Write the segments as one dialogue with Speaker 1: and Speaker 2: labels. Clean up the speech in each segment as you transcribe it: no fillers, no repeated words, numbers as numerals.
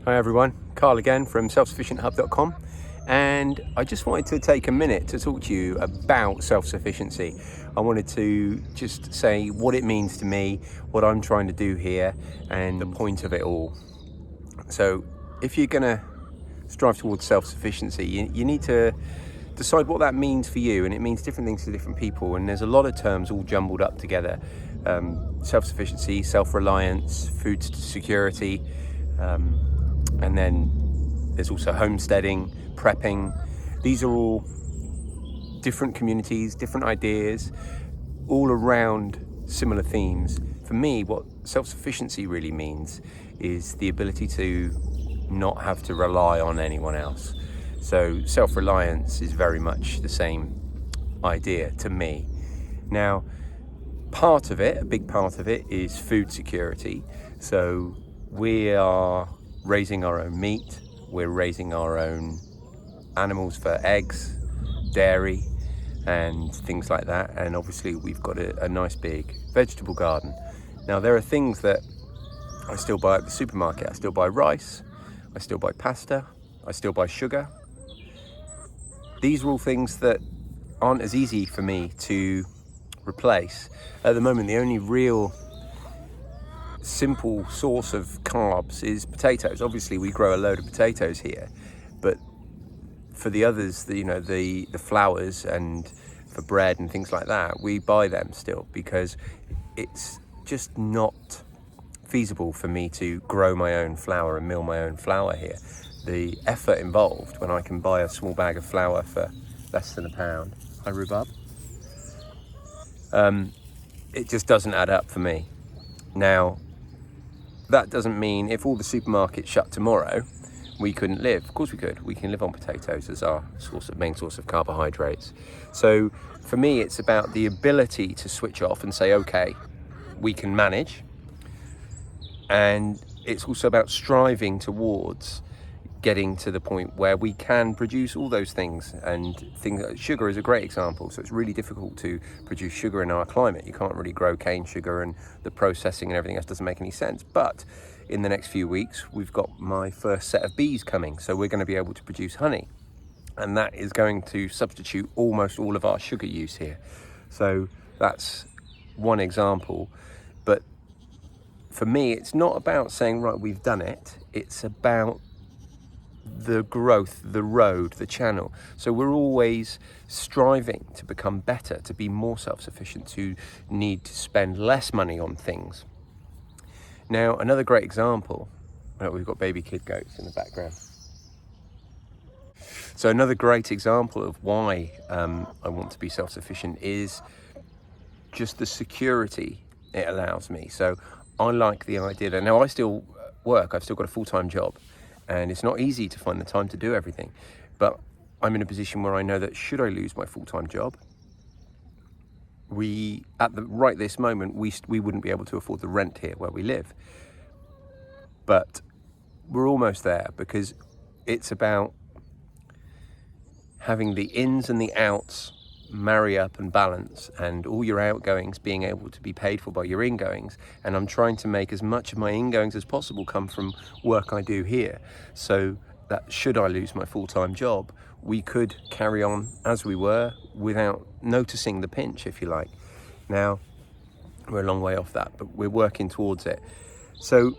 Speaker 1: Hi everyone, Carl again from selfsufficienthub.com, and I just wanted to take a minute to talk to you about self-sufficiency. I wanted to just say what it means to me, what I'm trying to do here, and the point of it all. So if you're going to strive towards self-sufficiency, you need to decide what that means for you, and it means different things to different people, and there's a lot of terms all jumbled up together. Self-sufficiency, self-reliance, food security, and then there's also homesteading, prepping. These are all different communities, different ideas, all around similar themes. For me, what self-sufficiency really means is the ability to not have to rely on anyone else. So self-reliance is very much the same idea to me. Now, part of it, a big part of it, is food security. So we are raising our own meat, we're raising our own animals for eggs, dairy, and things like that. And obviously we've got a nice big vegetable garden. Now there are things that I still buy at the supermarket. I still buy rice, I still buy pasta, I still buy sugar. These are all things that aren't as easy for me to replace. At the moment, the only real simple source of carbs is potatoes. Obviously we grow a load of potatoes here, but for the others, the flours and for bread and things like that, we buy them still because it's just not feasible for me to grow my own flour and mill my own flour here. The effort involved when I can buy a small bag of flour for less than £1. Hi rhubarb. It just doesn't add up for me. Now, that doesn't mean if all the supermarkets shut tomorrow, we couldn't live. Of course we could. We can live on potatoes as our main source of carbohydrates. So for me, it's about the ability to switch off and say, okay, we can manage. And it's also about striving towards getting to the point where we can produce all those things. And sugar is a great example. So it's really difficult to produce sugar in our climate. You can't really grow cane sugar, and the processing and everything else doesn't make any sense. But in the next few weeks, we've got my first set of bees coming. So we're going to be able to produce honey. And that is going to substitute almost all of our sugar use here. So that's one example. But for me, it's not about saying, right, we've done it. It's about the growth, the road, the channel. So we're always striving to become better, to be more self-sufficient, to need to spend less money on things. Now, another great example, we've got baby kid goats in the background. So another great example of why I want to be self-sufficient is just the security it allows me. So I like the idea that now I still work, I've still got a full-time job, and it's not easy to find the time to do everything. But I'm in a position where I know that should I lose my full-time job, right this moment, we wouldn't be able to afford the rent here where we live. But we're almost there, because it's about having the ins and the outs marry up and balance, and all your outgoings being able to be paid for by your ingoings. And I'm trying to make as much of my ingoings as possible come from work I do here, so that should I lose my full-time job, we could carry on as we were without noticing the pinch, if you like. Now, we're a long way off that, but we're working towards it. So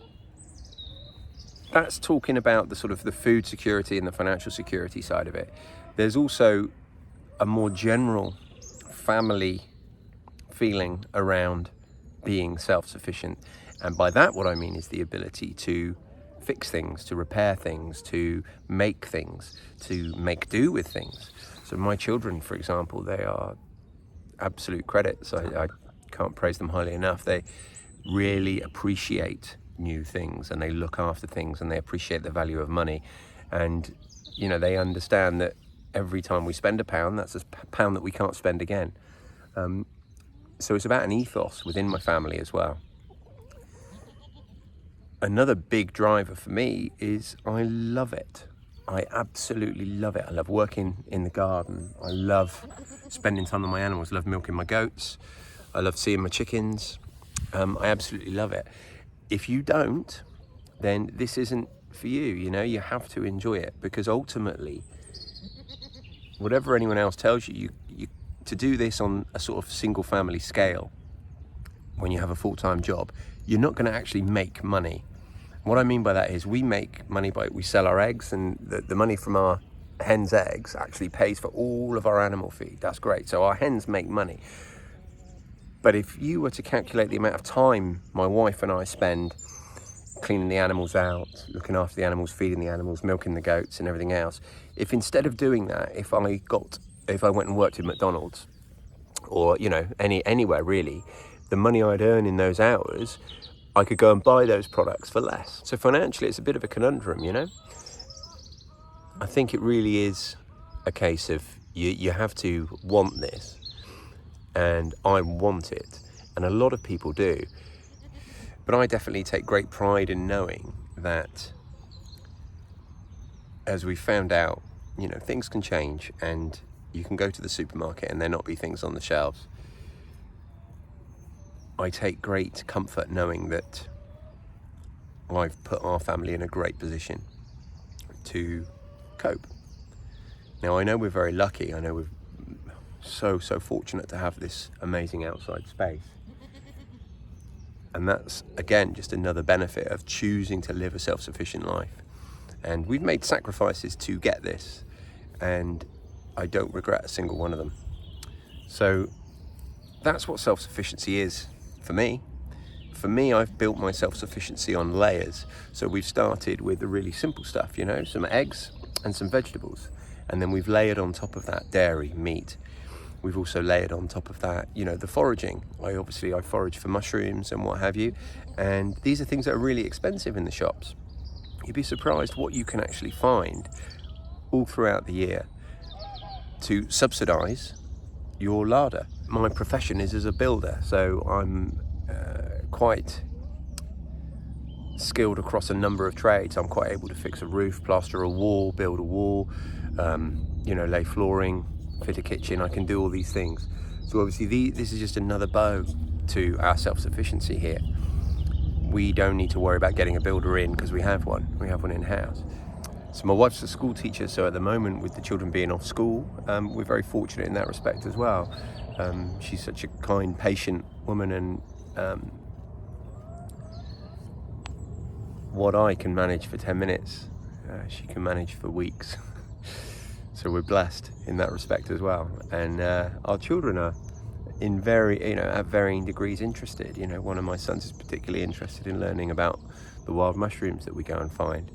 Speaker 1: that's talking about the sort of the food security and the financial security side of it. There's also a more general family feeling around being self-sufficient. And by that, what I mean is the ability to fix things, to repair things, to make things, to make do with things. So my children, for example, they are absolute credits. I can't praise them highly enough. They really appreciate new things, and they look after things, and they appreciate the value of money. And, they understand that every time we spend £1, that's a pound that we can't spend again. So it's about an ethos within my family as well. Another big driver for me is I love it. I absolutely love it. I love working in the garden. I love spending time with my animals. I love milking my goats. I love seeing my chickens. I absolutely love it. If you don't, then this isn't for you. You know, you have to enjoy it, because ultimately, whatever anyone else tells you, to do this on a sort of single family scale, when you have a full-time job, you're not going to actually make money. What I mean by that is we make money we sell our eggs, and the money from our hens' eggs actually pays for all of our animal feed. That's great. So our hens make money. But if you were to calculate the amount of time my wife and I spend cleaning the animals out, looking after the animals, feeding the animals, milking the goats and everything else, if instead of doing that, if I went and worked in McDonald's, or, you know, anywhere really, the money I'd earn in those hours, I could go and buy those products for less. So financially, it's a bit of a conundrum, you know? I think it really is a case of you have to want this, and I want it, and a lot of people do. But I definitely take great pride in knowing that, as we found out, you know, things can change, and you can go to the supermarket and there not be things on the shelves. I take great comfort knowing that I've put our family in a great position to cope. Now, I know we're very lucky. I know we're so fortunate to have this amazing outside space. And that's, again, just another benefit of choosing to live a self-sufficient life. And we've made sacrifices to get this, and I don't regret a single one of them. So that's what self-sufficiency is for me. For me, I've built my self-sufficiency on layers. So we've started with the really simple stuff, you know, some eggs and some vegetables. And then we've layered on top of that dairy, meat. We've also layered on top of that, you know, the foraging. I forage for mushrooms and what have you. And these are things that are really expensive in the shops. You'd be surprised what you can actually find all throughout the year to subsidize your larder. My profession is as a builder, so I'm quite skilled across a number of trades. I'm quite able to fix a roof, plaster a wall, build a wall, you know, lay flooring, fit a kitchen. I can do all these things. So obviously this is just another bow to our self-sufficiency here. We don't need to worry about getting a builder in because we have one in-house. So my wife's a school teacher, so at the moment, with the children being off school, we're very fortunate in that respect as well. She's such a kind, patient woman, and what I can manage for 10 minutes, she can manage for weeks. So we're blessed in that respect as well. And our children are at varying degrees interested. You know, one of my sons is particularly interested in learning about the wild mushrooms that we go and find.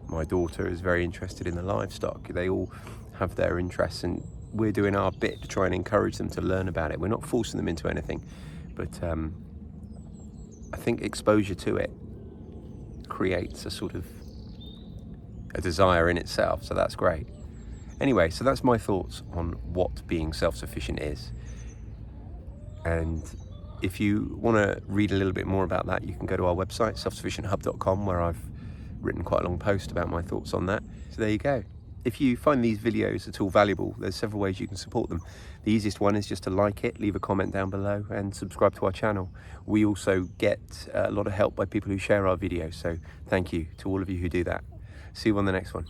Speaker 1: My daughter is very interested in the livestock. They all have their interests, and we're doing our bit to try and encourage them to learn about it. We're not forcing them into anything, but I think exposure to it creates a sort of a desire in itself, so that's great. Anyway, so that's my thoughts on what being self-sufficient is. And if you want to read a little bit more about that, you can go to our website, selfsufficienthub.com, where I've written quite a long post about my thoughts on that. So there you go. If you find these videos at all valuable, there's several ways you can support them. The easiest one is just to like it, leave a comment down below, and subscribe to our channel. We also get a lot of help by people who share our videos, so thank you to all of you who do that. See you on the next one.